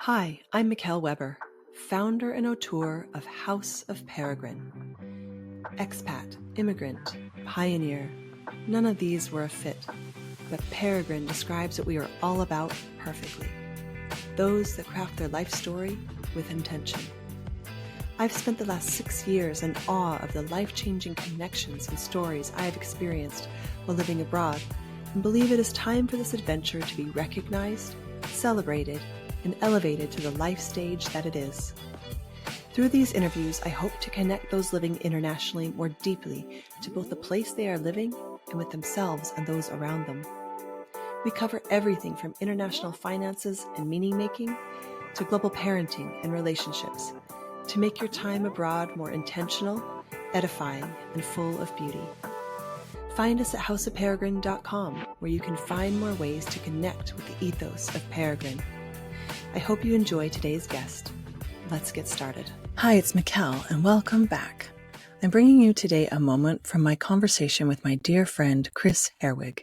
Hi, I'm Mickelle Weber, founder and auteur of House of Peregrine. Expat, immigrant, pioneer, none of these were a fit, but Peregrine describes what we are all about perfectly. Those that craft their life story with intention. I've spent the last 6 years in awe of the life-changing connections and stories I have experienced while living abroad, and believe it is time for this adventure to be recognized, celebrated, and elevated to the life stage that it is. Through these interviews, I hope to connect those living internationally more deeply to both the place they are living and with themselves and those around them. We cover everything from international finances and meaning-making to global parenting and relationships to make your time abroad more intentional, edifying, and full of beauty. Find us at houseofperegrine.com, where you can find more ways to connect with the ethos of Peregrine. I hope you enjoy today's guest. Let's get started. Hi, it's Mickelle, and welcome back. I'm bringing you today a moment from my conversation with my dear friend, Kris Herwig.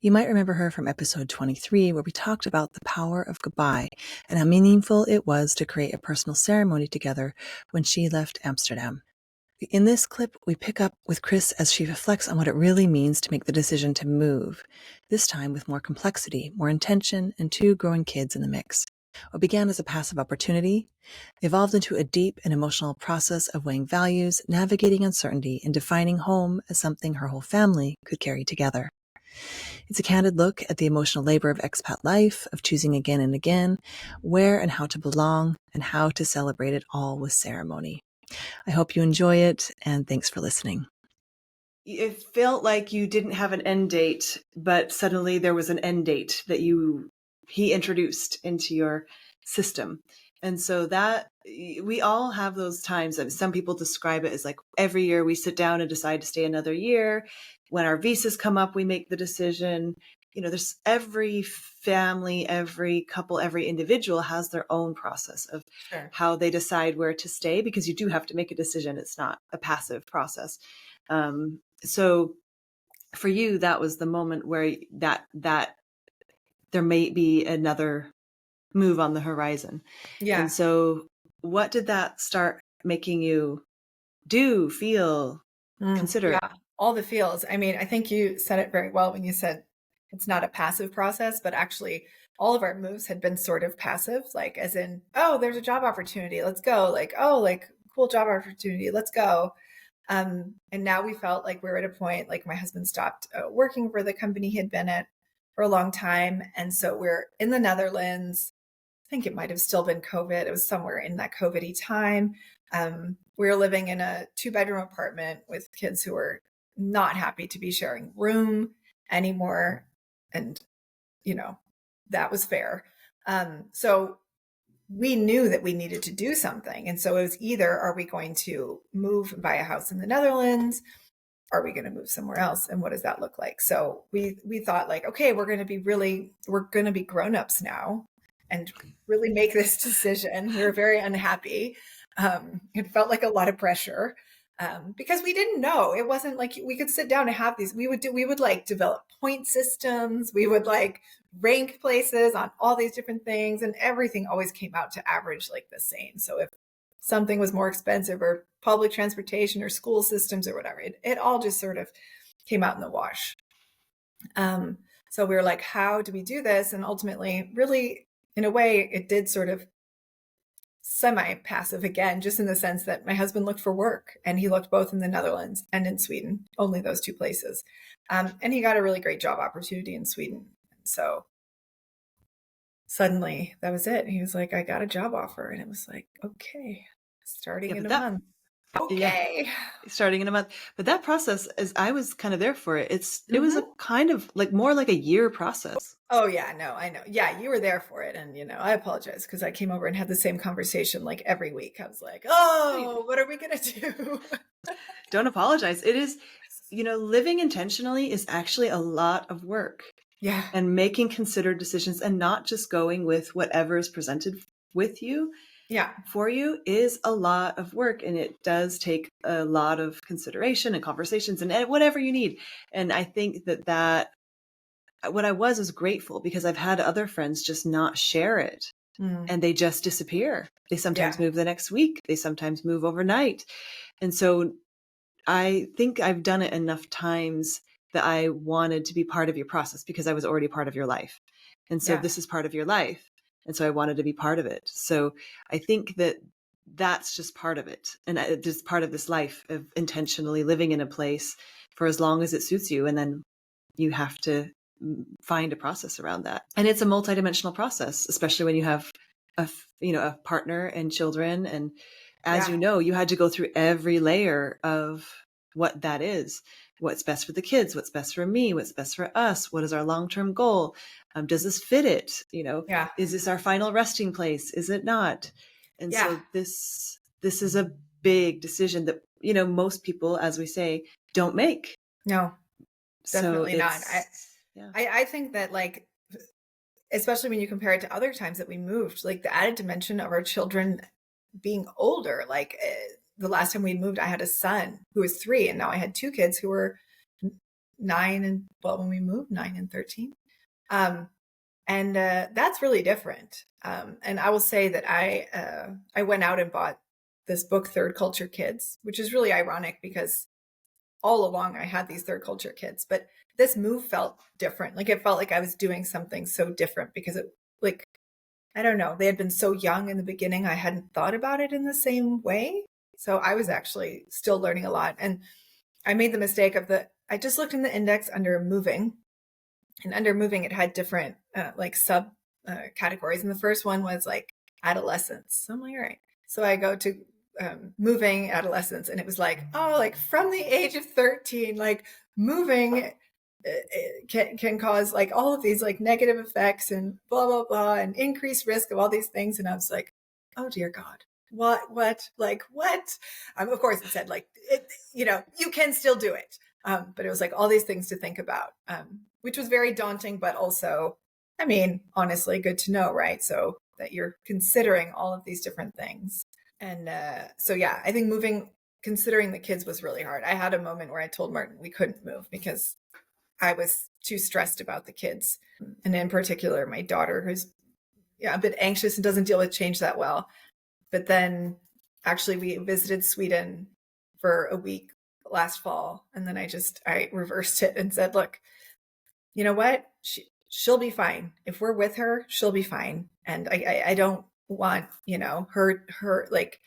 You might remember her from episode 23, where we talked about the power of goodbye and how meaningful it was to create a personal ceremony together when she left Amsterdam. In this clip, we pick up with Kris as she reflects on what it really means to make the decision to move, this time with more complexity, more intention, and 2 growing kids in the mix. What began as a passive opportunity evolved into a deep and emotional process of weighing values, navigating uncertainty, and defining home as something her whole family could carry together. It's a candid look at the emotional labor of expat life, of choosing again and again, where and how to belong, and how to celebrate it all with ceremony. I hope you enjoy it, and thanks for listening. It felt like you didn't have an end date, but suddenly there was an end date that he introduced into your system. And so that we all have those times. Some people describe it as like every year we sit down and decide to stay another year. When our visas come up, we make the decision. You know, there's every family, every couple, every individual has their own process of how they decide where to stay, because you do have to make a decision. It's not a passive process. So for you, that was the moment where that there may be another move on the horizon. Yeah. And so what did that start making you do, feel, consider? Yeah, all the feels. I mean, I think you said it very well when you said it's not a passive process, but actually all of our moves had been sort of passive, like as in, oh, there's a job opportunity, let's go. Like, oh, like cool job opportunity, let's go. And now we felt like we were at a point, like my husband stopped working for the company he had been at for a long time. And so we're in the Netherlands. I think it might have still been COVID. It was somewhere in that COVID-y time. We were living in a 2-bedroom apartment with kids who were not happy to be sharing room anymore. And, you know, that was fair. So we knew that we needed to do something. And so it was either, are we going to move and buy a house in the Netherlands? Are we going to move somewhere else? And what does that look like? So we thought like, okay, we're going to be grown-ups now and really make this decision. We were very unhappy. It felt like a lot of pressure because we didn't know. It wasn't like we could sit down and have these. We would like develop point systems. We would like rank places on all these different things, and everything always came out to average like the same. So if something was more expensive, or public transportation or school systems or whatever, it all just sort of came out in the wash. So we were like, how do we do this? And ultimately, really, in a way, it did sort of semi-passive again, just in the sense that my husband looked for work, and he looked both in the Netherlands and in Sweden, only those 2 places. And he got a really great job opportunity in Sweden. So suddenly that was it. He was like, I got a job offer. And it was like, okay, starting in a month. Okay. Yeah, starting in a month. But that process, as I was kind of there for it, it was a kind of like more like a year process. Oh yeah, no, I know. Yeah, you were there for it. And, you know, I apologize because I came over and had the same conversation like every week. I was like, oh, what are we going to do? Don't apologize. It is, you know, living intentionally is actually a lot of work. Yeah. And making considered decisions and not just going with whatever is presented with you. Yeah. For you is a lot of work, and it does take a lot of consideration and conversations and whatever you need. And I think that what I was grateful, because I've had other friends just not share it. Mm. and they just disappear. They sometimes Yeah. move the next week. They sometimes move overnight. And so I think I've done it enough times that I wanted to be part of your process because I was already part of your life. And so Yeah. this is part of your life. And so I wanted to be part of it. So I think that that's just part of it. And just part of this life of intentionally living in a place for as long as it suits you. And then you have to find a process around that. And it's a multidimensional process, especially when you have a partner and children. And as Yeah. you know, you had to go through every layer of what that is. What's best for the kids? What's best for me? What's best for us? What is our long-term goal? Does this fit it? Yeah. Is this our final resting place? Is it not? And Yeah. so this is a big decision that, most people, as we say, don't make. No, So definitely not. yeah. I think that, like, especially when you compare it to other times that we moved, like the added dimension of our children being older, like the last time we moved, I had a son who was 3, and now I had 2 kids who were 9 and, well, when we moved, 9 and 13. And that's really different. And I will say that I went out and bought this book, Third Culture Kids, which is really ironic because all along I had these third culture kids, but this move felt different. Like it felt like I was doing something so different because it, like, I don't know, they had been so young in the beginning. I hadn't thought about it in the same way. So I was actually still learning a lot. And I made the mistake of I just looked in the index under moving, and under moving, it had different like sub categories. And the first one was like adolescence. So I'm like, all right. So I go to moving adolescence, and it was like, oh, like from the age of 13, like moving can cause like all of these like negative effects and blah, blah, blah, and increased risk of all these things. And I was like, oh dear God, what, like what? Of course it said like, you can still do it. But it was like all these things to think about, which was very daunting, but also, I mean, honestly, good to know, right? So that you're considering all of these different things. And so, yeah, I think considering the kids was really hard. I had a moment where I told Martin we couldn't move because I was too stressed about the kids. And in particular, my daughter, who's a bit anxious and doesn't deal with change that well. But then actually we visited Sweden for a week last fall. And then I reversed it and said, look, you know what? She'll be fine. If we're with her, she'll be fine. And I don't want, her, like,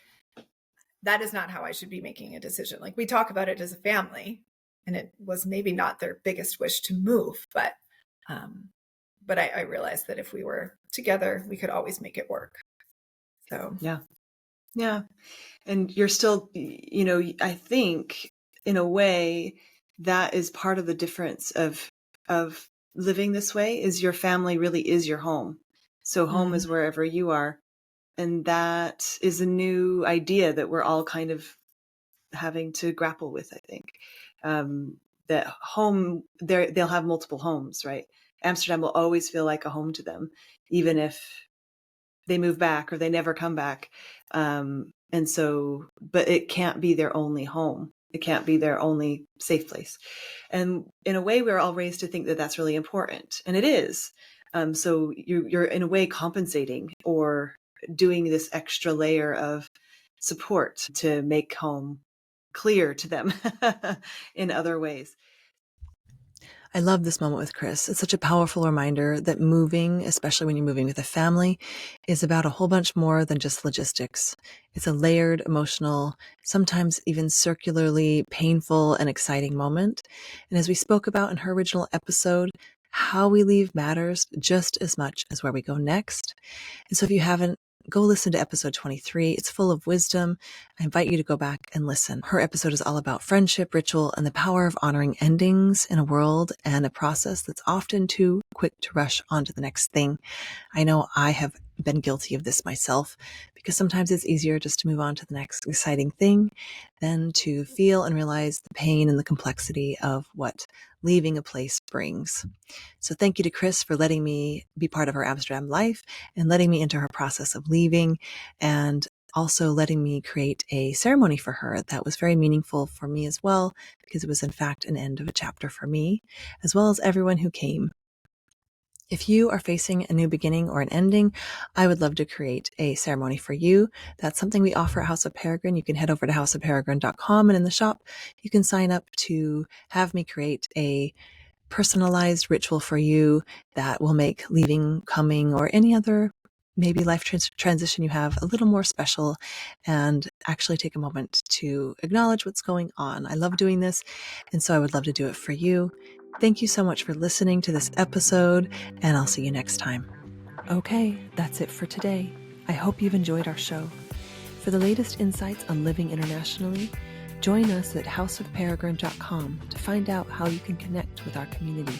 that is not how I should be making a decision. Like, we talk about it as a family, and it was maybe not their biggest wish to move, but I realized that if we were together, we could always make it work. So Yeah. And you're still, I think in a way that is part of the difference of living this way is your family really is your home. So home is wherever you are. And that is a new idea that we're all kind of having to grapple with, I think. That home, they'll have multiple homes, right? Amsterdam will always feel like a home to them, even if they move back or they never come back. And so, but it can't be their only home. It can't be their only safe place. And in a way, we're all raised to think that that's really important. And it is. So you're in a way compensating or doing this extra layer of support to make home clear to them in other ways. I love this moment with Kris. It's such a powerful reminder that moving, especially when you're moving with a family, is about a whole bunch more than just logistics. It's a layered, emotional, sometimes even circularly painful and exciting moment. And as we spoke about in her original episode, how we leave matters just as much as where we go next. And so if you haven't, go listen to episode 23. It's full of wisdom. I invite you to go back and listen. Her episode is all about friendship, ritual, and the power of honoring endings in a world and a process that's often too quick to rush on to the next thing. I know I have been guilty of this myself because sometimes it's easier just to move on to the next exciting thing than to feel and realize the pain and the complexity of what leaving a place brings. So thank you to Kris for letting me be part of her Amsterdam life and letting me into her process of leaving, and also letting me create a ceremony for her that was very meaningful for me as well, because it was in fact an end of a chapter for me, as well as everyone who came. If you are facing a new beginning or an ending, I would love to create a ceremony for you. That's something we offer at House of Peregrine. You can head over to houseofperegrine.com, and in the shop, you can sign up to have me create a personalized ritual for you that will make leaving, coming, or any other maybe life transition you have a little more special, and actually take a moment to acknowledge what's going on. I love doing this, and so I would love to do it for you. Thank you so much for listening to this episode, and I'll see you next time. Okay, that's it for today. I hope you've enjoyed our show. For the latest insights on living internationally, join us at houseofperegrine.com to find out how you can connect with our community.